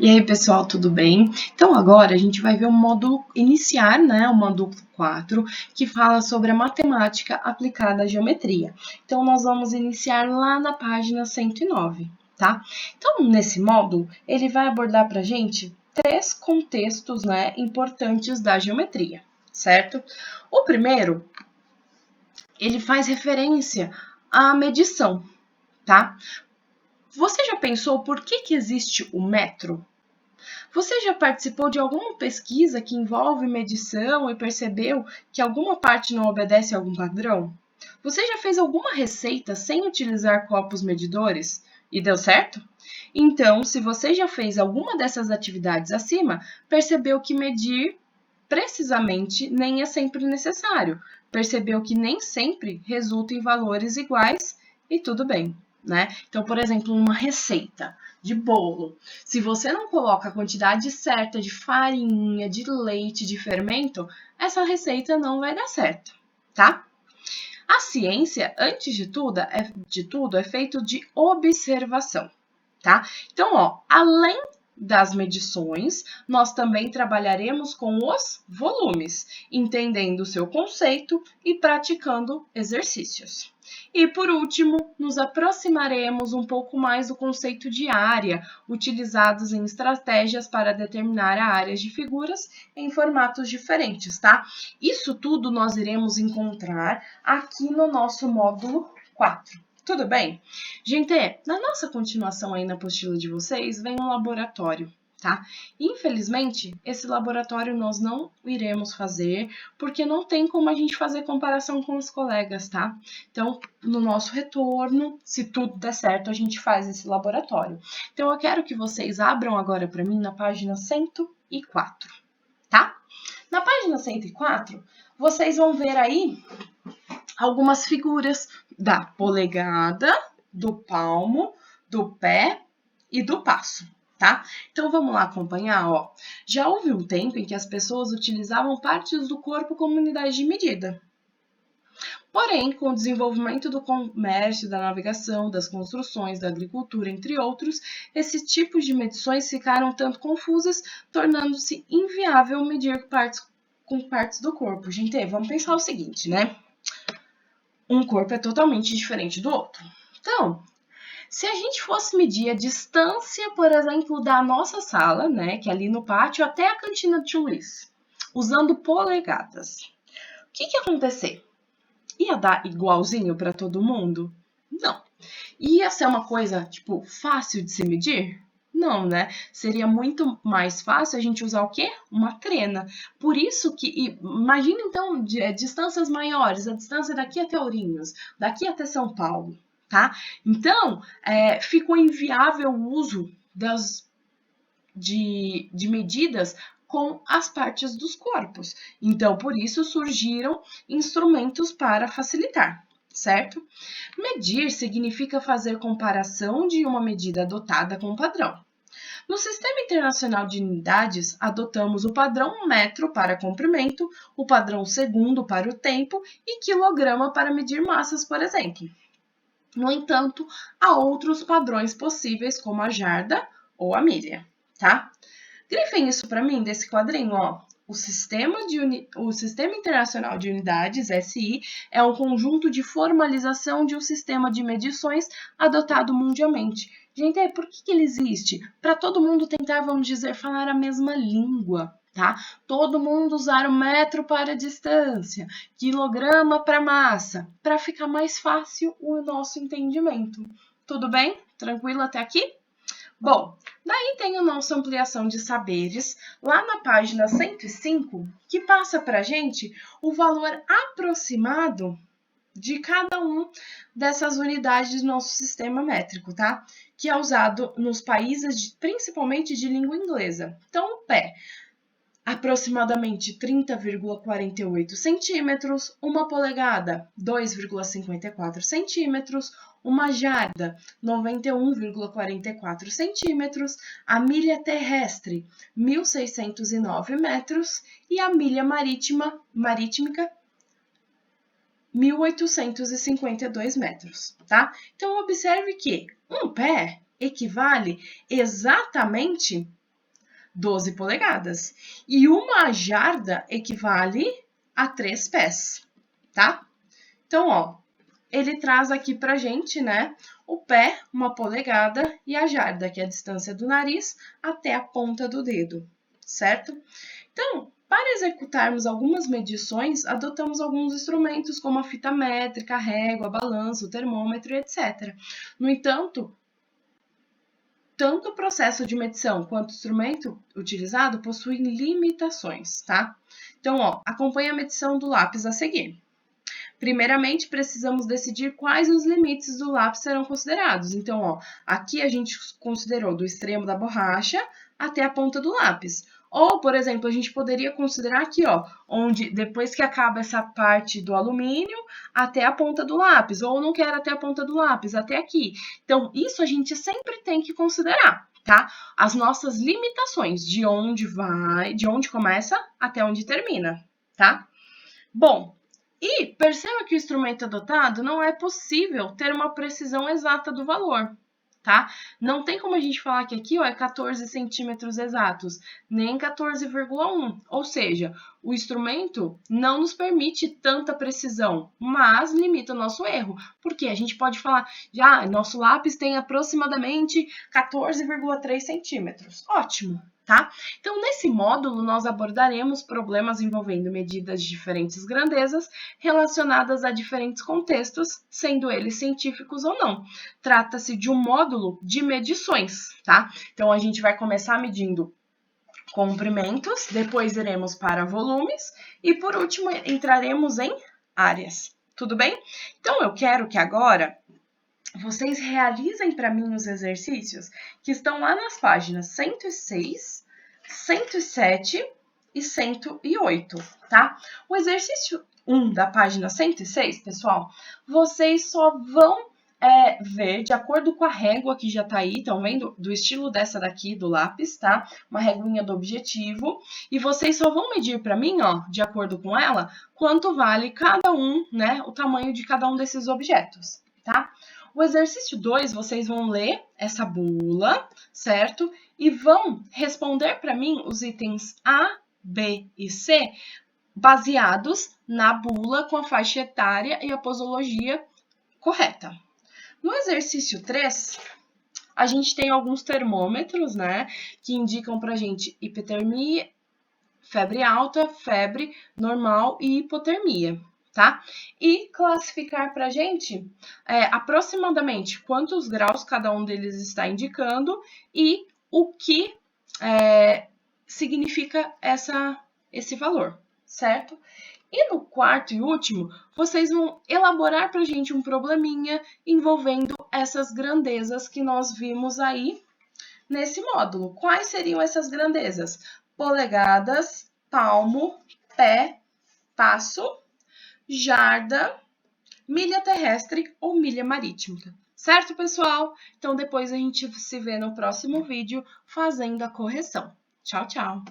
E aí, pessoal, tudo bem? Então, agora a gente vai ver o módulo iniciar, né? O módulo 4, que fala sobre a matemática aplicada à geometria. Então, nós vamos iniciar lá na página 109, tá? Então, nesse módulo, ele vai abordar para a gente três contextos, né, importantes da geometria, certo? O primeiro, ele faz referência à medição, tá? Você já pensou por que existe o metro? Você já participou de alguma pesquisa que envolve medição e percebeu que alguma parte não obedece a algum padrão? Você já fez alguma receita sem utilizar copos medidores e deu certo? Então, se você já fez alguma dessas atividades acima, percebeu que medir precisamente nem é sempre necessário. Percebeu que nem sempre resulta em valores iguais e tudo bem, né? Então, por exemplo, uma receita de bolo. Se você não coloca a quantidade certa de farinha, de leite, de fermento, essa receita não vai dar certo, tá? A ciência, antes de tudo, é feito de observação, tá? Então, além das medições, nós também trabalharemos com os volumes, entendendo o seu conceito e praticando exercícios. E por último, nos aproximaremos um pouco mais do conceito de área, utilizados em estratégias para determinar áreas de figuras em formatos diferentes, tá? Isso tudo nós iremos encontrar aqui no nosso módulo 4. Tudo bem? Gente, na nossa continuação aí na apostila de vocês, vem um laboratório, tá? Infelizmente, esse laboratório nós não iremos fazer, porque não tem como a gente fazer comparação com os colegas, tá? Então, no nosso retorno, se tudo der certo, a gente faz esse laboratório. Então, eu quero que vocês abram agora para mim na página 104, tá? Na página 104, vocês vão ver aí algumas figuras da polegada, do palmo, do pé e do passo, tá? Então vamos lá acompanhar, ó. Já houve um tempo em que as pessoas utilizavam partes do corpo como unidade de medida. Porém, com o desenvolvimento do comércio, da navegação, das construções, da agricultura, entre outros, esses tipos de medições ficaram tanto confusas, tornando-se inviável medir com partes do corpo. Gente, vamos pensar o seguinte, né? Um corpo é totalmente diferente do outro. Então, se a gente fosse medir a distância, por exemplo, da nossa sala, né, que é ali no pátio, até a cantina de Tio Luiz, usando polegadas, o que ia acontecer? Ia dar igualzinho para todo mundo? Não. Ia ser uma coisa, tipo, fácil de se medir? Não, né? Seria muito mais fácil a gente usar o quê? Uma trena. Por isso que, imagina então, distâncias maiores, a distância daqui até Ourinhos, daqui até São Paulo, tá? Então, ficou inviável o uso de medidas com as partes dos corpos. Então, por isso surgiram instrumentos para facilitar, certo? Medir significa fazer comparação de uma medida adotada com um padrão. No Sistema Internacional de Unidades, adotamos o padrão metro para comprimento, o padrão segundo para o tempo e quilograma para medir massas, por exemplo. No entanto, há outros padrões possíveis, como a jarda ou a milha, tá? Grifem isso para mim desse quadrinho, ó. O Sistema Internacional de Unidades, SI, é um conjunto de formalização de um sistema de medições adotado mundialmente. Gente, por que ele existe? Para todo mundo tentar, vamos dizer, falar a mesma língua, tá? Todo mundo usar o metro para a distância, quilograma para massa, para ficar mais fácil o nosso entendimento. Tudo bem? Tranquilo até aqui? Bom, daí tem a nossa ampliação de saberes, lá na página 105, que passa para a gente o valor aproximado de cada um dessas unidades do nosso sistema métrico, tá? Que é usado nos países, principalmente de língua inglesa. Então, o pé, aproximadamente 30,48 centímetros, uma polegada, 2,54 centímetros, uma jarda, 91,44 centímetros, a milha terrestre, 1.609 metros e a milha marítima, 1.852 metros, tá? Então, observe que um pé equivale exatamente 12 polegadas. E uma jarda equivale a 3 pés, tá? Então, ó, ele traz aqui pra gente, né, o pé, 1 polegada, e a jarda, que é a distância do nariz até a ponta do dedo, certo? Então, para executarmos algumas medições, adotamos alguns instrumentos como a fita métrica, a régua, a balança, o termômetro, etc. No entanto, tanto o processo de medição quanto o instrumento utilizado possuem limitações, tá? Então, ó, acompanhe a medição do lápis a seguir. Primeiramente, precisamos decidir quais os limites do lápis serão considerados. Então, ó, aqui a gente considerou do extremo da borracha até a ponta do lápis. Ou, por exemplo, a gente poderia considerar aqui, ó, onde depois que acaba essa parte do alumínio, até a ponta do lápis. Ou não quero até a ponta do lápis, até aqui. Então, isso a gente sempre tem que considerar, tá? As nossas limitações, de onde vai, de onde começa até onde termina, tá? Bom, e perceba que o instrumento adotado não é possível ter uma precisão exata do valor, tá? Não tem como a gente falar que aqui ó, é 14 centímetros exatos, nem 14,1. Ou seja, o instrumento não nos permite tanta precisão, mas limita o nosso erro. Porque a gente pode falar, já, nosso lápis tem aproximadamente 14,3 centímetros. Ótimo! Tá? Então, nesse módulo, nós abordaremos problemas envolvendo medidas de diferentes grandezas relacionadas a diferentes contextos, sendo eles científicos ou não. Trata-se de um módulo de medições, tá? Então, a gente vai começar medindo comprimentos, depois iremos para volumes e, por último, entraremos em áreas. Tudo bem? Então, eu quero que agora vocês realizem para mim os exercícios que estão lá nas páginas 106, 107 e 108, tá? O exercício 1 da página 106, pessoal, vocês só vão ver, de acordo com a régua que já tá aí, estão vendo? Do estilo dessa daqui, do lápis, tá? Uma reguinha do objetivo. E vocês só vão medir para mim, ó, de acordo com ela, quanto vale cada um, né? O tamanho de cada um desses objetos, tá? O exercício 2, vocês vão ler essa bula, certo? E vão responder para mim os itens A, B e C, baseados na bula com a faixa etária e a posologia correta. No exercício 3, a gente tem alguns termômetros, né? Que indicam pra gente hipotermia, febre alta, febre normal e hipotermia. Tá? E classificar para a gente aproximadamente quantos graus cada um deles está indicando e o que significa esse valor, certo? E no quarto e último, vocês vão elaborar para a gente um probleminha envolvendo essas grandezas que nós vimos aí nesse módulo. Quais seriam essas grandezas? Polegadas, palmo, pé, passo, jarda, milha terrestre ou milha marítima. Certo, pessoal? Então, depois a gente se vê no próximo vídeo fazendo a correção. Tchau, tchau!